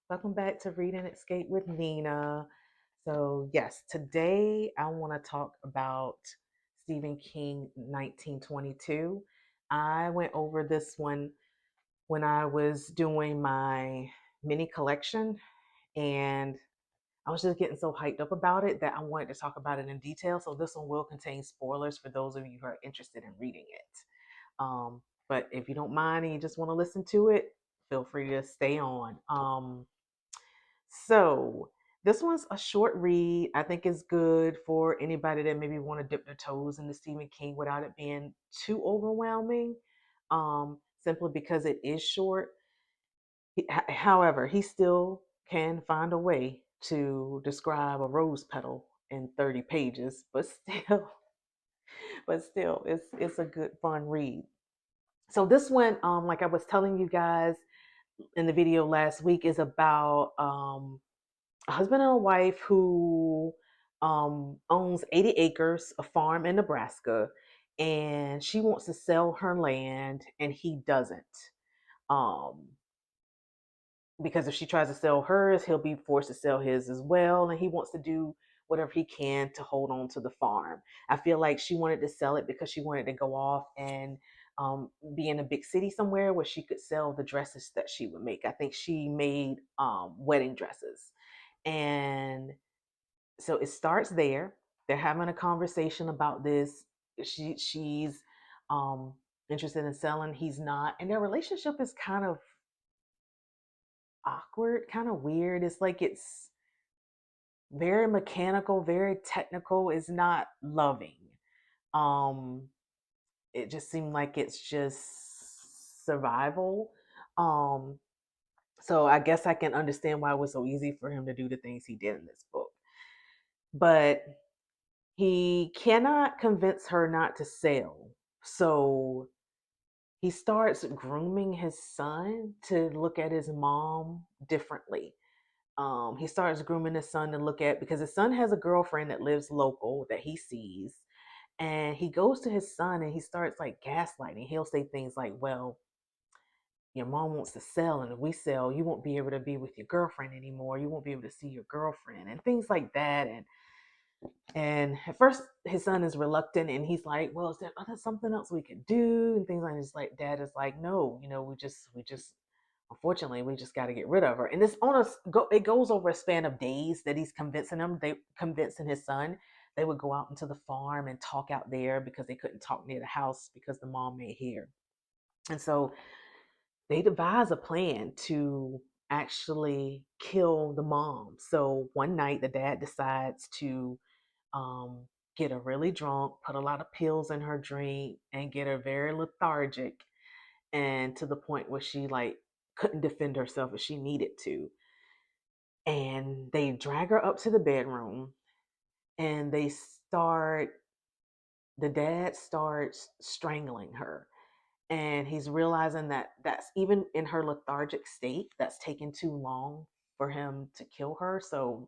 Welcome back to Read and Escape with Nina. So, yes, today I want to talk about Stephen King 1922. I went over this one when I was doing my mini collection, and I was just getting so hyped up about it that I wanted to talk about it in detail. So, this one will contain spoilers for those of you who are interested in reading it. But if you don't mind and you just want to listen to it, feel free to stay on. So this one's a short read. I think it's good for anybody that maybe want to dip their toes into Stephen King without it being too overwhelming. Simply because it is short. However, he still can find a way to describe a rose petal in 30 pages, but still, it's a good fun read. So this one, like I was telling you guys in the video last week, is about a husband and a wife who owns 80 acres, a farm in Nebraska, and she wants to sell her land, and he doesn't. Um, because if she tries to sell hers, he'll be forced to sell his as well, and he wants to do whatever he can to hold on to the farm. I feel like she wanted to sell it because she wanted to go off and be in a big city somewhere where she could sell the dresses that she would make. I think she made wedding dresses. And so it starts there. They're having a conversation about this. She's um interested in selling, he's not, and their relationship is kind of awkward, kind of weird. It's like it's very mechanical, very technical. It's not loving. um it just seemed like it's just survival. um so I guess I can understand why it was so easy for him to do the things he did in this book, but he cannot convince her not to sell. So he starts grooming his son to look at his mom differently. He starts grooming his son to look at, because his son has a girlfriend that lives local that he sees. And he goes to his son and he starts like gaslighting. He'll say things like, well, your mom wants to sell, and if we sell, you won't be able to be with your girlfriend anymore. You won't be able to see your girlfriend, and things like that. And at first, his son is reluctant, and he's like, "Well, is there something else we could do?" And things like this. Like, dad is like, "No, we just, unfortunately, we just got to get rid of her." And this on us, it goes over a span of days that he's convincing them. They convincing his son. They would go out into the farm and talk out there because they couldn't talk near the house because the mom may hear. And so they devise a plan to actually kill the mom. So one night, the dad decides to um, get her really drunk, put a lot of pills in her drink, and get her very lethargic, and to the point where she like couldn't defend herself if she needed to. And they drag her up to the bedroom, and the dad starts strangling her. And he's realizing that that's even in her lethargic state, that's taken too long for him to kill her. So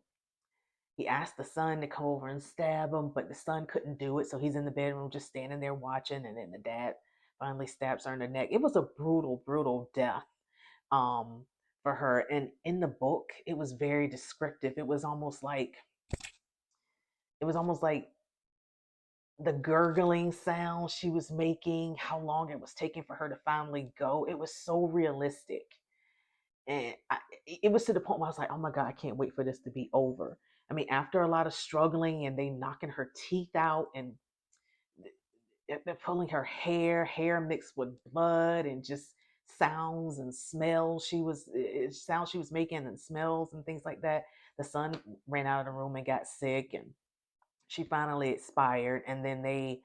he asked the son to come over and stab him, but the son couldn't do it. So he's in the bedroom just standing there watching. And then the dad finally stabs her in the neck. It was a brutal, brutal death um, for her. And in the book, it was very descriptive. It was almost like the gurgling sound she was making, how long it was taking for her to finally go. It was so realistic. And it was to the point where I was like, oh my God, I can't wait for this to be over. I mean, after a lot of struggling and they knocking her teeth out, and they're pulling her hair mixed with blood, and just sounds and smells sounds she was making, and smells and things like that. The son ran out of the room and got sick, and she finally expired. And then they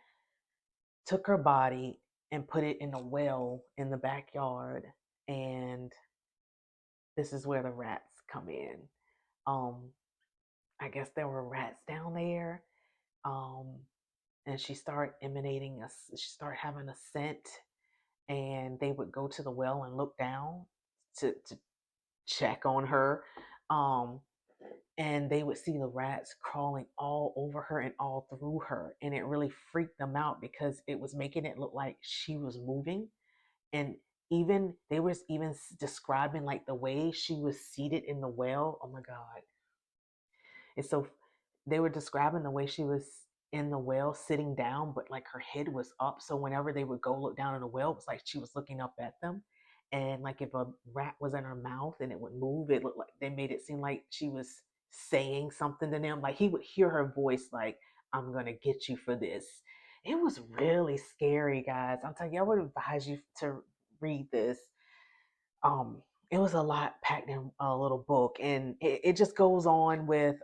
took her body and put it in a well in the backyard. And this is where the rats come in. Um, I guess there were rats down there. Um, and she started having a scent, and they would go to the well and look down to check on her. Um, and they would see the rats crawling all over her and all through her. And it really freaked them out because it was making it look like she was moving. And Even they was even describing like the way she was seated in the well. Oh my God. And so they were describing the way she was in the well sitting down, but like her head was up. So whenever they would go look down in the well, it was like she was looking up at them. And like if a rat was in her mouth and it would move, it looked like they made it seem like she was saying something to them. Like he would hear her voice, like, I'm going to get you for this. It was really scary, guys. I'm telling you, I would advise you to read this. um it was a lot packed in a little book, and it just goes on with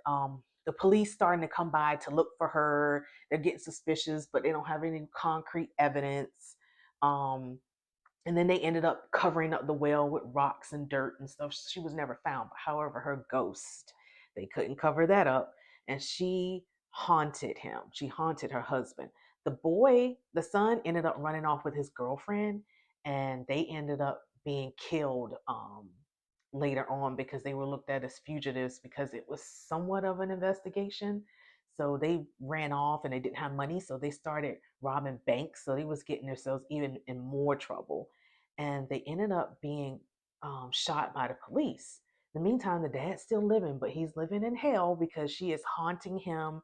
the police starting to come by to look for her. They're getting suspicious, but they don't have any concrete evidence. um and then they ended up covering up the well with rocks and dirt and stuff. She was never found, but however, her ghost, they couldn't cover that up, and she haunted him. She haunted her husband. The boy, the son, ended up running off with his girlfriend, and they ended up being killed later on because they were looked at as fugitives because it was somewhat of an investigation. So they ran off and they didn't have money, so they started robbing banks. So they was getting themselves even in more trouble, and they ended up being shot by the police. In the meantime, the dad's still living, but he's living in hell because she is haunting him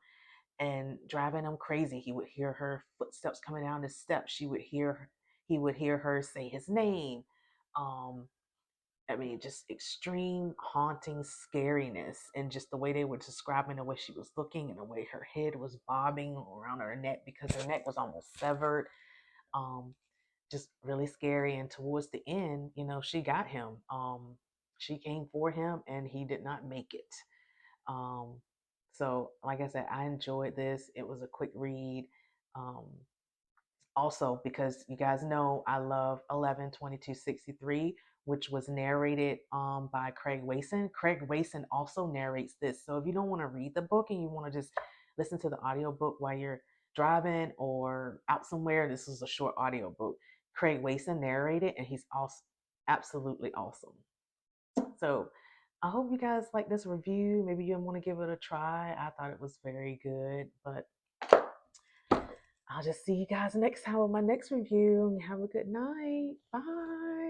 and driving him crazy. He would hear her footsteps coming down the steps. He would hear her say his name. Um, I mean, just extreme haunting scariness, and just the way they were describing the way she was looking and the way her head was bobbing around her neck because her neck was almost severed. Um, just really scary. And towards the end, she got him. She came for him, and he did not make it. Um, so, like I said, I enjoyed this. It was a quick read. Um, Also, because you guys know I love 11/22/63, which was narrated by Craig Wason. Craig Wason also narrates this. So if you don't want to read the book and you want to just listen to the audiobook while you're driving or out somewhere, this is a short audiobook. Craig Wason narrated, and he's also absolutely awesome. So I hope you guys like this review. Maybe you want to give it a try. I thought it was very good, but I'll just see you guys next time with my next review. Have a good night. Bye.